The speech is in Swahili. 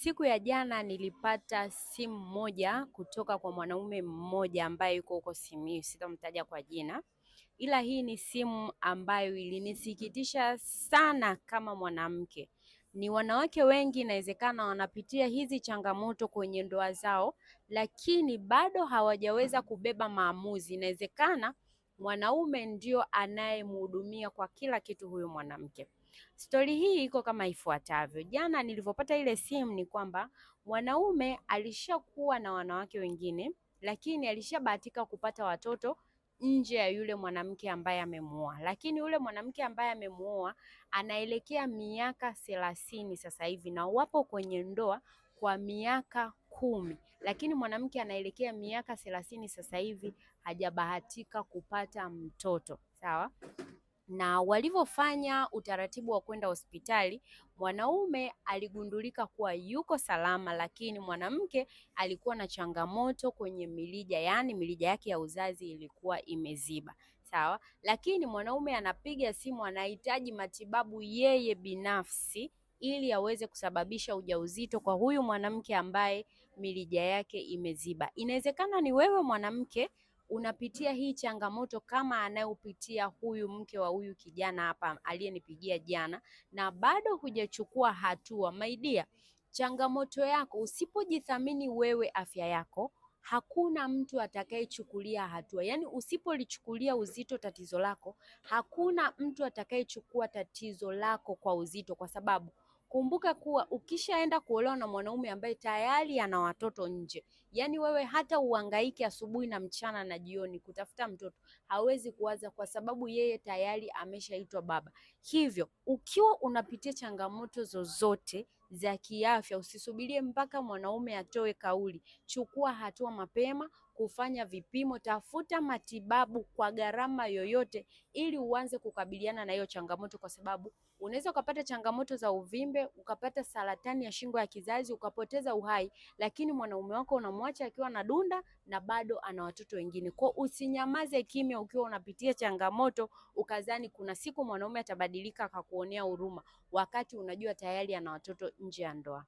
Siku ya jana nilipata simu moja kutoka kwa mwanaume mmoja ambaye yuko huko Simiyu, sitamtaja kwa jina, ila hii ni simu ambayo ilinisikitisha sana kama mwanamke. Ni wanawake wengi inawezekana wanapitia hizi changamoto kwenye ndoa zao, lakini bado hawajaweza kubeba maamuzi. Inawezekana mwanaume ndio anayemhudumia kwa kila kitu huyu mwanamke. Stori hii iko kama ifuatavyo. Jana nilivyopata ile simu ni kwamba mwanaume alishakuwa na wanawake wengine, lakini alishabahatika kupata watoto nje ya yule mwanamke ambaye amemuoa. Lakini yule mwanamke ambaye amemuoa anaelekea miaka 30 sasa hivi na wapo kwenye ndoa kwa miaka 10, lakini mwanamke anaelekea miaka 30 sasa hivi hajabahatika kupata mtoto. Sawa? Na walivyofanya utaratibu wa kwenda hospitali, mwanaume aligundulika kuwa yuko salama, lakini mwanamke alikuwa na changamoto kwenye milija, yaani milija yake ya uzazi ilikuwa imeziba. Sawa? Lakini mwanaume anapiga simu, anahitaji matibabu yeye binafsi ili aweze kusababisha ujauzito kwa huyu mwanamke ambaye milija yake imeziba. Inawezekana ni wewe mwanamke unapitia hii changamoto kama anayopitia huyu mke wa huyu kijana hapa aliyenipigia jana, na bado hujachukua hatua. My dear, changamoto yako, usipojithamini wewe afya yako, hakuna mtu atakayechukulia hatua. Yaani usipolichukulia uzito tatizo lako, hakuna mtu atakayechukua tatizo lako kwa uzito, kwa sababu kumbuka kuwa ukishaenda kuolewa na mwanaume ambaye tayari ana watoto nje, yaani wewe hata uhangaike asubuhi na mchana na jioni kutafuta mtoto, hawezi kuwaza, kwa sababu yeye tayari ameshaitwa baba. Hivyo ukiwa unapitia changamoto zozote za kiafya, usisubirie mpaka mwanaume atoe kauli. Chukua hatua mapema, kufanya vipimo, tafuta matibabu kwa gharama yoyote ili uanze kukabiliana na hiyo changamoto, kwa sababu unaweza ukapata changamoto za uvimbe, ukapata saratani ya shingo ya kizazi, ukapoteza uhai, lakini mwanaume wako unamwacha akiwa na dunda na bado ana watoto wengine. Kwa usinyamaze kimya ukiwa unapitia changamoto ukazani kuna siku mwanaume atabadilika akakuonea huruma, wakati unajua tayari ana watoto nje ya ndoa.